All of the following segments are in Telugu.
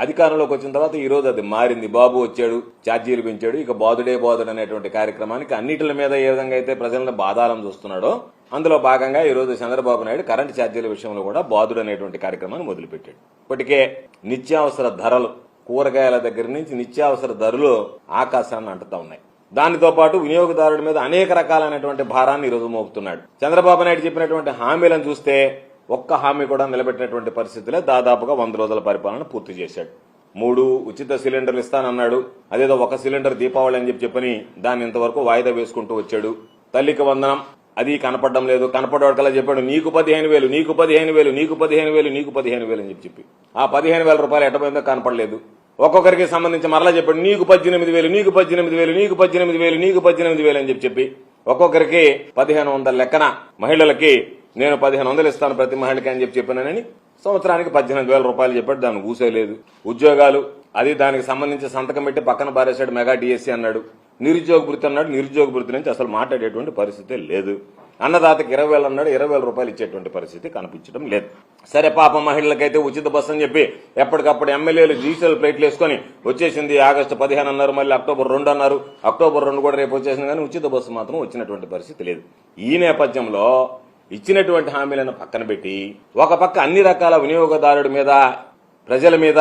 అధికారంలోకి వచ్చిన తర్వాత ఈ రోజు అది మారింది. బాబు వచ్చాడు, ఛార్జీలు పెంచాడు, ఇక బాదుడే బాదుడు అనేటువంటి కార్యక్రమానికి అన్నిటి మీద ఏ విధంగా అయితే ప్రజలను బాధాలను చూస్తున్నాడో అందులో భాగంగా ఈ రోజు చంద్రబాబు నాయుడు కరెంటు ఛార్జీల విషయంలో కూడా బాదుడు అనేటువంటి కార్యక్రమాన్ని మొదలుపెట్టాడు. ఇప్పటికే నిత్యావసర ధరలు, కూరగాయల దగ్గర నుంచి నిత్యావసర ధరలు ఆకాశాన్ని అంటుతా ఉన్నాయి. దానితో పాటు వినియోగదారుడి మీద అనేక రకాలైనటువంటి భారాన్ని ఈరోజు మోపుతున్నాడు. చంద్రబాబు నాయుడు చెప్పినటువంటి హామీలను చూస్తే ఒక్క హామీ కూడా నిలబెట్టినటువంటి పరిస్థితులే దాదాపుగా 100 రోజుల పరిపాలన పూర్తి చేశాడు. 3 ఉచిత సిలిండర్లు ఇస్తానన్నాడు. అదేదో ఒక సిలిండర్ దీపావళి అని చెప్పని దాన్ని ఇంతవరకు వాయిదా వేసుకుంటూ వచ్చాడు. తల్లికి వందనం అది కనపడడం లేదు. కనపడేవాడికల్లా చెప్పాడు నీకు 15,000, నీకు 15,000, నీకు 15,000, నీకు 15,000 అని చెప్పి ఆ 15,000 రూపాయలు ఎట్టపోయిందో కనపడలేదు. ఒక్కొక్కరికి సంబంధించి మరలా చెప్పాడు నీకు 18,000, నీకు 18,000, నీకు 18,000, నీకు 18,000 అని చెప్పి ఒక్కొక్కరికి 1,500 లెక్కన మహిళలకి నేను 1,500 ఇస్తాను ప్రతి మహిళకి అని చెప్పానని సంవత్సరానికి 18,000 రూపాయలు చెప్పాడు. దాన్ని ఊసేలేదు. ఉద్యోగాలు అది దానికి సంబంధించి సంతకం పెట్టి పక్కన పారేశాడు. మెగా డిఎస్సీ అన్నాడు. నిరుద్యోగ భృతి అన్నాడు. నిరుద్యోగ భృతి నుంచి అసలు మాట్లాడేటువంటి పరిస్థితి లేదు. అన్నదాతకి 20,000 అన్నాడు. 20,000 రూపాయలు ఇచ్చేటువంటి పరిస్థితి కనిపించడం లేదు. సరే పాప మహిళలకైతే ఉచిత బస్సు అని చెప్పి ఎప్పటికప్పుడు ఎమ్మెల్యేలు డిజిటల్ ప్లేట్లు వేసుకుని వచ్చేసింది. ఆగస్టు 15 అన్నారు, మళ్ళీ అక్టోబర్ 2 అన్నారు. అక్టోబర్ 2 కూడా రేపు వచ్చేసింది. కానీ ఉచిత బస్సు మాత్రం వచ్చినటువంటి పరిస్థితి లేదు. ఈ నేపథ్యంలో ఇచ్చినటువంటి హామీలను పక్కన పెట్టి ఒక పక్క అన్ని రకాల వినియోగదారుడి మీద, ప్రజల మీద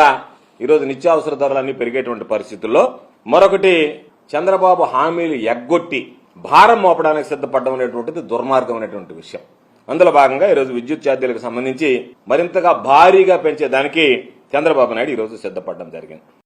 ఈరోజు నిత్యావసర ధరలన్నీ పెరిగేటువంటి పరిస్థితుల్లో మరొకటి చంద్రబాబు హామీలు ఎగ్గొట్టి భారం మోపడానికి సిద్ధపడడం అనేటువంటిది దుర్మార్గమైనటువంటి విషయం. అందులో భాగంగా ఈరోజు విద్యుత్ ఛార్జీలకు సంబంధించి మరింతగా భారీగా పెంచేదానికి చంద్రబాబు నాయుడు ఈరోజు సిద్ధపడడం జరిగింది.